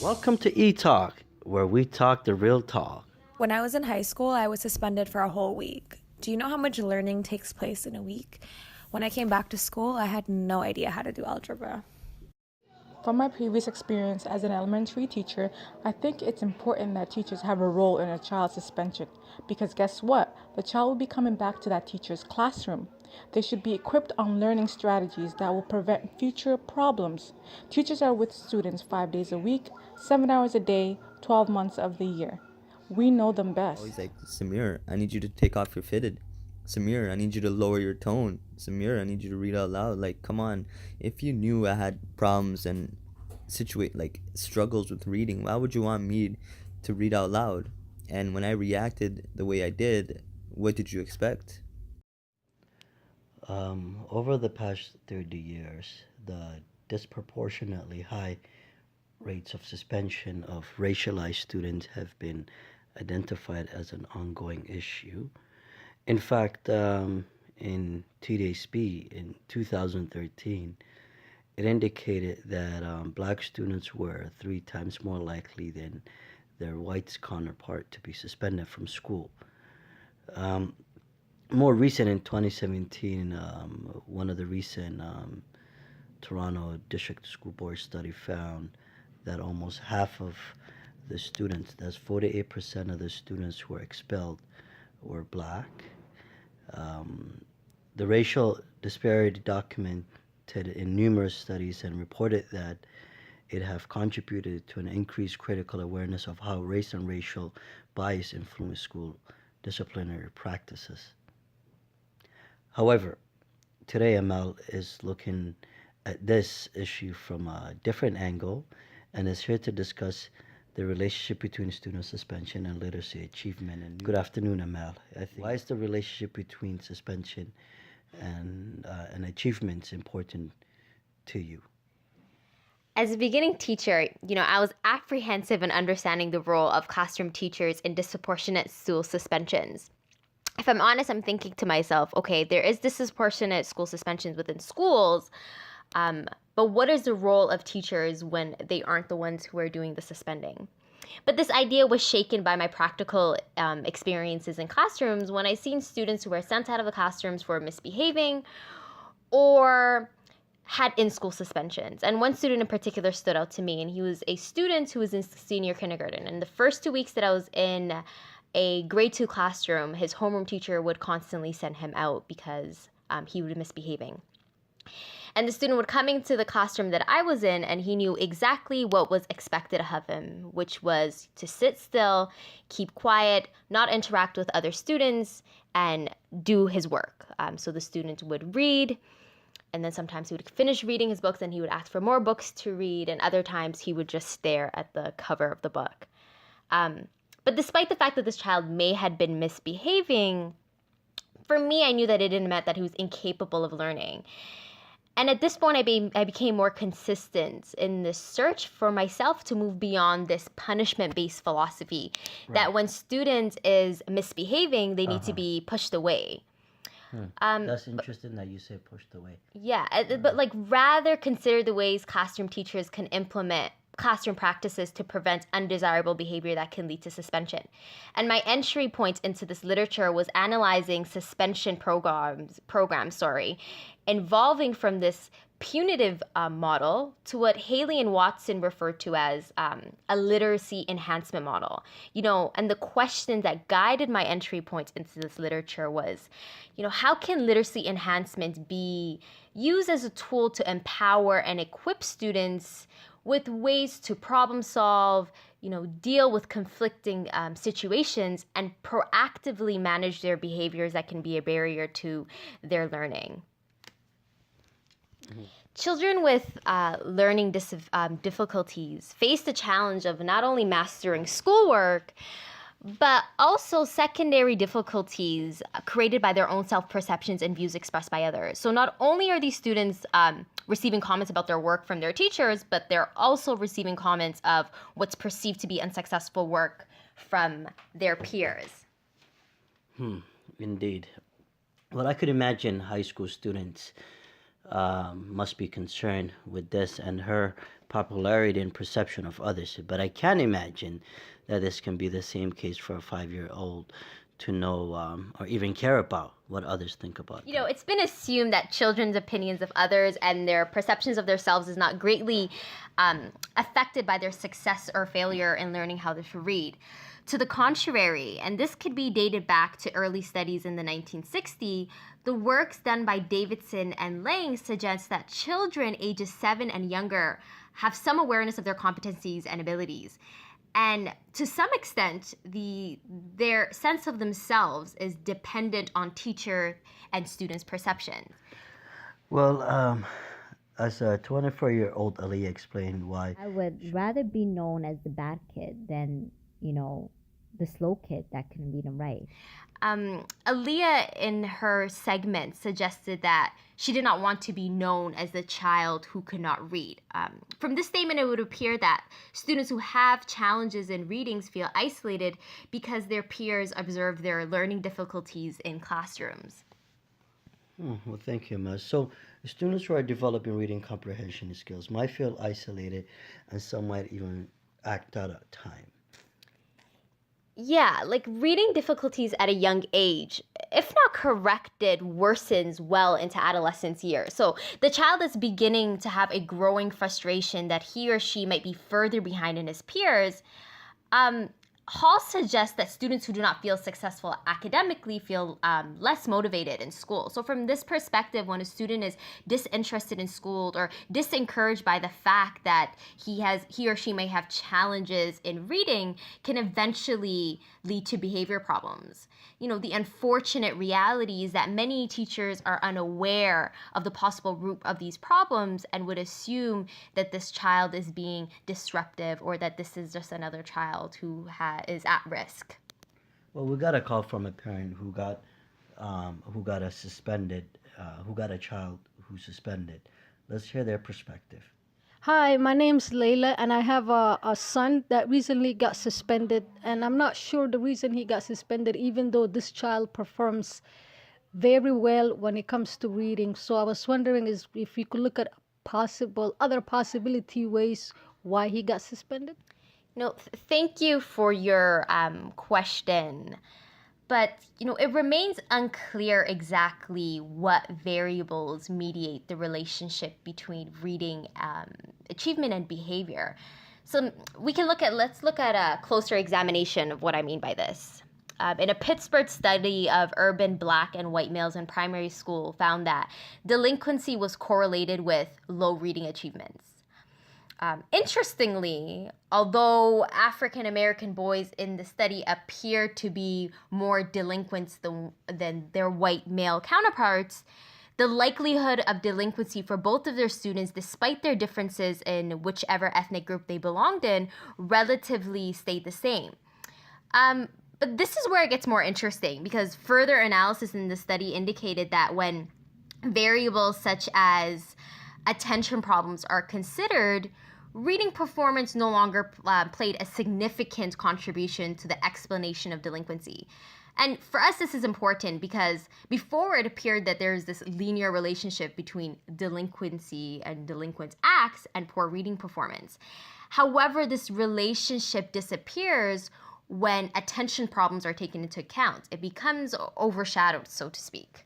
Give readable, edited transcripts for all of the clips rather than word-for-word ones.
Welcome to E-Talk, where we talk the real talk. When I was in high school, I was suspended for a whole week. Do you know how much learning takes place in a week? When I came back to school, I had no idea how to do algebra. From my previous experience as an elementary teacher, I think it's important that teachers have a role in a child's suspension because guess what? The child will be coming back to that teacher's classroom. They should be equipped on learning strategies that will prevent future problems. Teachers are with students 5 days a week, 7 hours a day, 12 months of the year. We know them best. Always like, Samir, I need you to take off your fitted. Samir, I need you to lower your tone. Samir, I need you to read out loud. Like, come on. If you knew I had problems and struggles with reading, why would you want me to read out loud? And when I reacted the way I did, what did you expect? Over the past 30 years, the disproportionately high rates of suspension of racialized students have been identified as an ongoing issue. In fact, in TDSP in 2013, it indicated that black students were 3 times more likely than their white counterpart to be suspended from school. Um, More recent in 2017, one of the recent Toronto District School Board study found that almost half of the students, that's 48% of the students who were expelled, were black. The racial disparity documented in numerous studies and reported that it have contributed to an increased critical awareness of how race and racial bias influence school disciplinary practices. However, today ML is looking at this issue from a different angle and is here to discuss the relationship between student suspension and literacy achievement. And good afternoon, Amal. Why is the relationship between suspension and achievements important to you? As a beginning teacher, I was apprehensive in understanding the role of classroom teachers in disproportionate school suspensions. If I'm honest, I'm thinking to myself, okay, there is disproportionate school suspensions within schools, but what is the role of teachers when they aren't the ones who are doing the suspending? But this idea was shaken by my practical experiences in classrooms when I seen students who were sent out of the classrooms for misbehaving or had in-school suspensions. And one student in particular stood out to me, and he was a student who was in senior kindergarten. And the first 2 weeks that I was in a grade 2 classroom, his homeroom teacher would constantly send him out because he would be misbehaving. And the student would come into the classroom that I was in, and he knew exactly what was expected of him, which was to sit still, keep quiet, not interact with other students, and do his work. So the student would read, and then sometimes he would finish reading his books and he would ask for more books to read, and other times he would just stare at the cover of the book. But despite the fact that this child may have been misbehaving, for me, I knew that it didn't mean that he was incapable of learning. And at this point, I became more consistent in the search for myself to move beyond this punishment-based philosophy that when student is misbehaving, they need to be pushed away. That's interesting that you say pushed away. Yeah, but rather consider the ways classroom teachers can implement classroom practices to prevent undesirable behavior that can lead to suspension. And my entry point into this literature was analyzing suspension programs, evolving from this punitive model to what Haley and Watson referred to as a literacy enhancement model. And the question that guided my entry point into this literature was, how can literacy enhancement be used as a tool to empower and equip students with ways to problem solve, deal with conflicting situations, and proactively manage their behaviors that can be a barrier to their learning. Mm-hmm. Children with learning difficulties face the challenge of not only mastering schoolwork, but also secondary difficulties created by their own self-perceptions and views expressed by others. So not only are these students receiving comments about their work from their teachers, but they're also receiving comments of what's perceived to be unsuccessful work from their peers. Indeed. Well, I could imagine high school students must be concerned with this and her popularity and perception of others. But I can imagine that this can be the same case for a 5 year old to know or even care about what others think about You them. know, it's been assumed that children's opinions of others and their perceptions of themselves is not greatly affected by their success or failure in learning how to read. To the contrary, and this could be dated back to early studies in the 1960s, the works done by Davidson and Lang suggest that children ages 7 and younger have some awareness of their competencies and abilities. And to some extent, their sense of themselves is dependent on teacher and students' perceptions. Well, as a 24-year-old, Ali explained why. I would rather be known as the bad kid than, the slow kid that can read and write. Aaliyah, in her segment, suggested that she did not want to be known as the child who could not read. From this statement, it would appear that students who have challenges in readings feel isolated because their peers observe their learning difficulties in classrooms. Well, thank you, Maz. So, students who are developing reading comprehension skills might feel isolated and some might even act out of time. Yeah, like reading difficulties at a young age, if not corrected, worsens well into adolescence years. So the child is beginning to have a growing frustration that he or she might be further behind in his peers. Hall suggests that students who do not feel successful academically feel less motivated in school. So from this perspective, when a student is disinterested in school or disencouraged by the fact that he or she may have challenges in reading, can eventually lead to behavior problems. You know, the unfortunate reality is that many teachers are unaware of the possible root of these problems and would assume that this child is being disruptive or that this is just another child who is at risk. Well, we got a call from a parent who got who got a child who's suspended. Let's hear their perspective. Hi, my name's Layla, and I have a son that recently got suspended, and I'm not sure the reason he got suspended, even though this child performs very well when it comes to reading. So I was wondering if you could look at other possibility ways why he got suspended. No, thank you for your question. But, it remains unclear exactly what variables mediate the relationship between reading achievement and behavior. So let's look at a closer examination of what I mean by this. In a Pittsburgh study of urban Black and white males in primary school found that delinquency was correlated with low reading achievements. Interestingly, although African American boys in the study appear to be more delinquents than their white male counterparts, the likelihood of delinquency for both of their students, despite their differences in whichever ethnic group they belonged in, relatively stayed the same. But this is where it gets more interesting because further analysis in the study indicated that when variables such as attention problems are considered, reading performance no longer played a significant contribution to the explanation of delinquency. And for us, this is important because before it appeared that there's this linear relationship between delinquency and delinquent acts and poor reading performance. However, this relationship disappears when attention problems are taken into account. It becomes overshadowed, so to speak.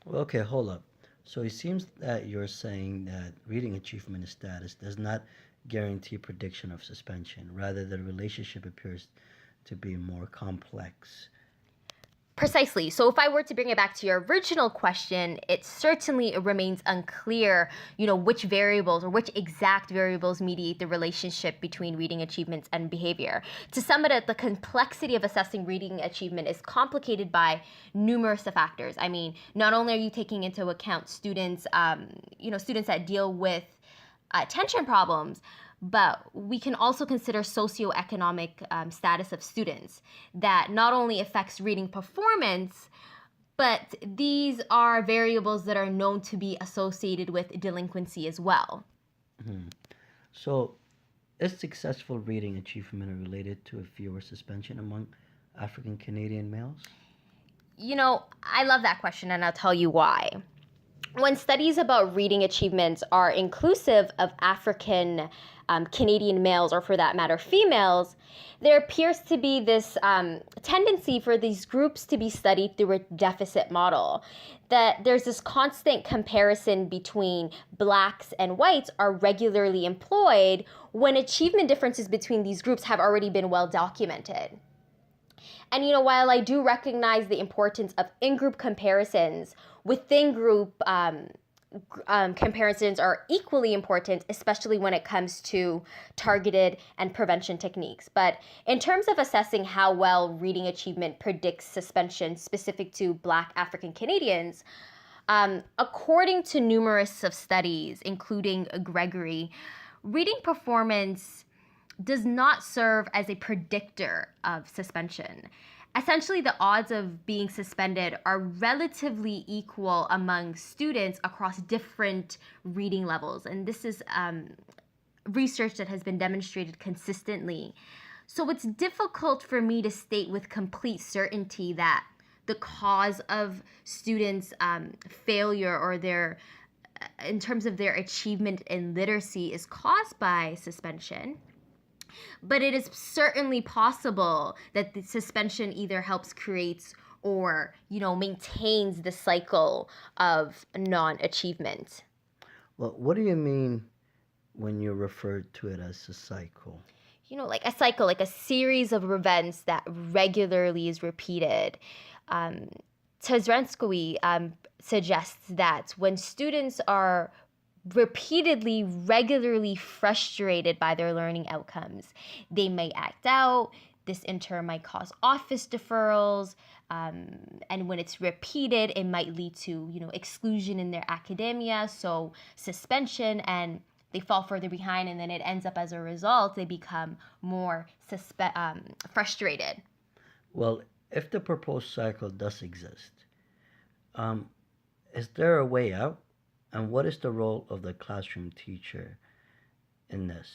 Well, okay, hold up. So it seems that you're saying that reading achievement status does not guarantee prediction of suspension. Rather, the relationship appears to be more complex. Precisely. So if I were to bring it back to your original question, it certainly remains unclear, which variables or which exact variables mediate the relationship between reading achievements and behavior. To sum it up, the complexity of assessing reading achievement is complicated by numerous factors. I mean, not only are you taking into account students that deal with attention problems, but we can also consider socioeconomic status of students that not only affects reading performance, but these are variables that are known to be associated with delinquency as well. Hmm. So, is successful reading achievement related to a fewer suspension among African Canadian males? I love that question, and I'll tell you why. when studies about reading achievements are inclusive of African Canadian males, or for that matter, females, there appears to be this tendency for these groups to be studied through a deficit model. That there's this constant comparison between blacks and whites are regularly employed when achievement differences between these groups have already been well documented. And while I do recognize the importance of in-group comparisons, within group comparisons are equally important, especially when it comes to targeted and prevention techniques. But in terms of assessing how well reading achievement predicts suspension specific to Black African Canadians, according to numerous of studies, including Gregory, reading performance does not serve as a predictor of suspension. Essentially, the odds of being suspended are relatively equal among students across different reading levels. And this is research that has been demonstrated consistently. So it's difficult for me to state with complete certainty that the cause of students' failure or in terms of their achievement in literacy is caused by suspension. But it is certainly possible that the suspension either helps creates or, maintains the cycle of non-achievement. Well, what do you mean when you refer to it as a cycle? Like a cycle, like a series of events that regularly is repeated. Tazrenskoy suggests that when students are regularly frustrated by their learning outcomes, they may act out. This in turn might cause office deferrals, and when it's repeated, it might lead to exclusion in their academia, so suspension, and they fall further behind, and then it ends up as a result they become more frustrated. Well, if the proposed cycle does exist, is there a way out? And what is the role of the classroom teacher in this?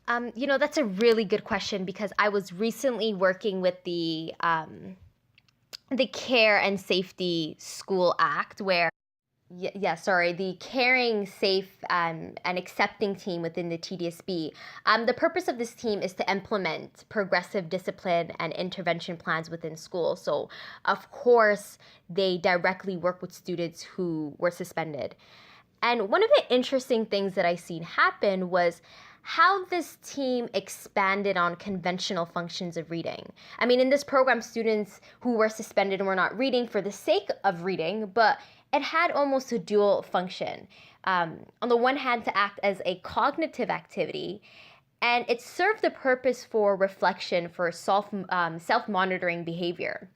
That's a really good question, because I was recently working with the Care and Safety School Act, where the Caring, Safe, and Accepting team within the TDSB. The purpose of this team is to implement progressive discipline and intervention plans within schools. So, of course, they directly work with students who were suspended. And one of the interesting things that I seen happen was how this team expanded on conventional functions of reading. I mean, in this program, students who were suspended were not reading for the sake of reading, but it had almost a dual function. On the one hand, to act as a cognitive activity, and it served the purpose for reflection, for self-monitoring behavior.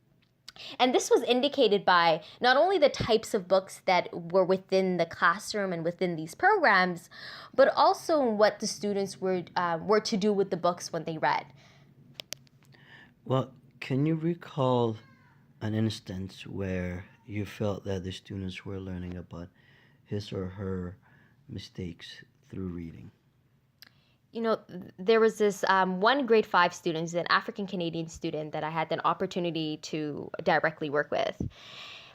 And this was indicated by not only the types of books that were within the classroom and within these programs, but also what the students were to do with the books when they read. Well, can you recall an instance where you felt that the students were learning about his or her mistakes through reading? There was this one grade 5 student, an African Canadian student that I had an opportunity to directly work with.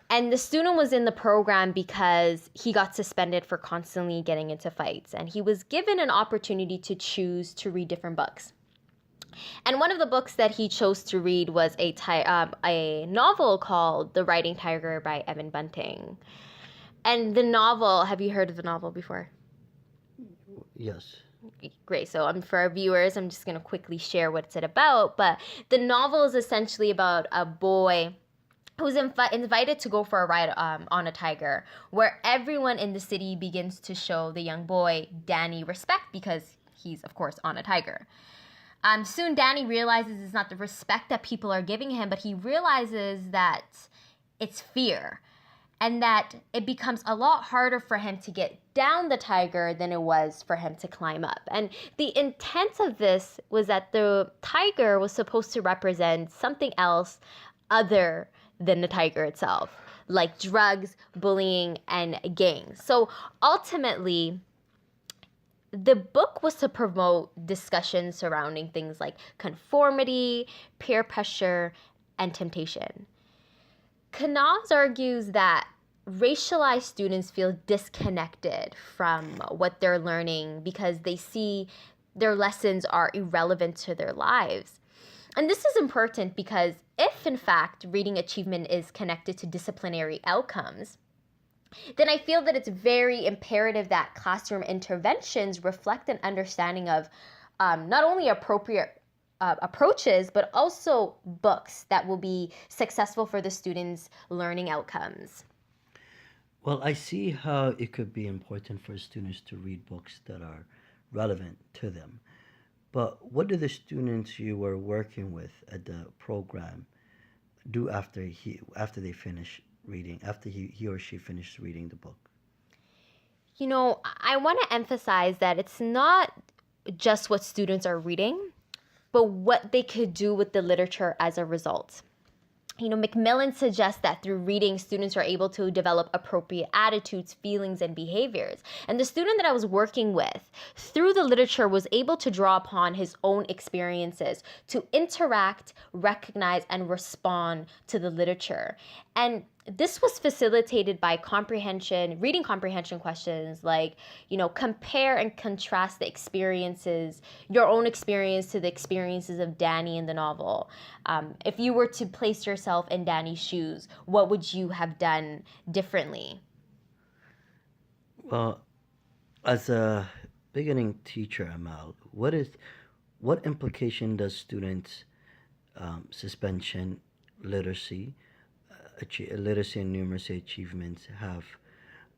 And the student was in the program because he got suspended for constantly getting into fights. And he was given an opportunity to choose to read different books. And one of the books that he chose to read was a novel called The Writing Tiger by Evan Bunting. And the novel, have you heard of the novel before? Yes. Great. So for our viewers, I'm just going to quickly share what's it about. But the novel is essentially about a boy who's invited to go for a ride on a tiger, where everyone in the city begins to show the young boy, Danny, respect because he's, of course, on a tiger. Soon, Danny realizes it's not the respect that people are giving him, but he realizes that it's fear, and that it becomes a lot harder for him to get down the tiger than it was for him to climb up. And the intent of this was that the tiger was supposed to represent something else other than the tiger itself, like drugs, bullying, and gangs. So ultimately, the book was to promote discussions surrounding things like conformity, peer pressure, and temptation. Knauss argues that racialized students feel disconnected from what they're learning because they see their lessons are irrelevant to their lives. And this is important because if, in fact, reading achievement is connected to disciplinary outcomes, then I feel that it's very imperative that classroom interventions reflect an understanding of not only appropriate approaches, but also books that will be successful for the students' learning outcomes. Well, I see how it could be important for students to read books that are relevant to them. But what do the students you were working with at the program do after they finish reading, after he or she finishes reading the book? You know, I want to emphasize that it's not just what students are reading, but what they could do with the literature as a result. You know, Macmillan suggests that through reading, students are able to develop appropriate attitudes, feelings, and behaviors. And the student that I was working with, through the literature, was able to draw upon his own experiences to interact, recognize, and respond to the literature. And this was facilitated by reading comprehension questions like, compare and contrast the experiences, your own experience to the experiences of Danny in the novel. If you were to place yourself in Danny's shoes, what would you have done differently? Well, as a beginning teacher, Amal, what implication does students' suspension, literacy, literacy and numeracy achievements have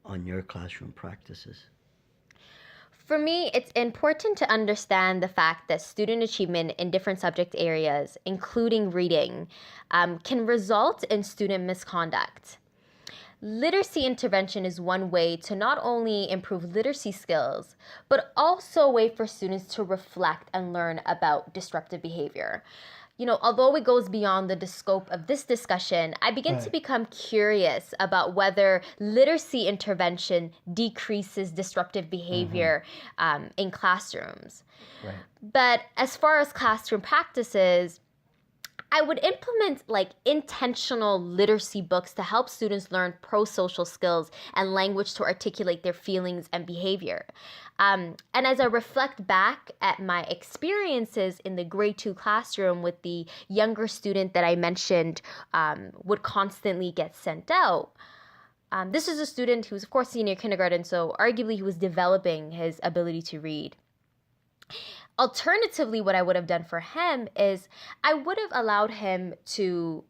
on your classroom practices? For me, it's important to understand the fact that student achievement in different subject areas, including reading, can result in student misconduct. Literacy intervention is one way to not only improve literacy skills, but also a way for students to reflect and learn about disruptive behavior. Although it goes beyond the scope of this discussion, I begin to become curious about whether literacy intervention decreases disruptive behavior in classrooms. Right. But as far as classroom practices, I would implement intentional literacy books to help students learn pro-social skills and language to articulate their feelings and behavior. And as I reflect back at my experiences in the grade 2 classroom with the younger student that I mentioned would constantly get sent out, this is a student who was, of course, senior kindergarten, so arguably he was developing his ability to read. Alternatively, what I would have done for him is I would have allowed him to,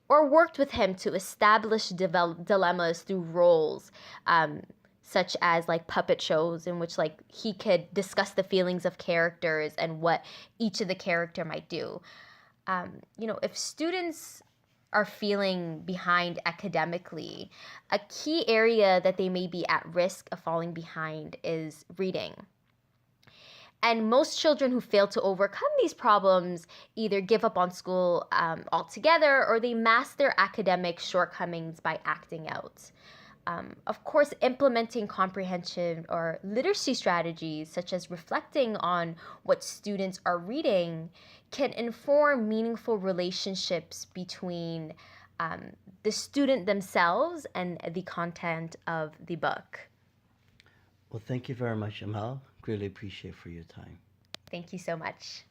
or worked with him to establish dilemmas through roles, such as puppet shows in which he could discuss the feelings of characters and what each of the character might do. If students are feeling behind academically, a key area that they may be at risk of falling behind is reading. And most children who fail to overcome these problems either give up on school altogether or they mask their academic shortcomings by acting out. Of course, implementing comprehension or literacy strategies, such as reflecting on what students are reading, can inform meaningful relationships between the student themselves and the content of the book. Well, thank you very much, Amal. Really appreciate for your time. Thank you so much.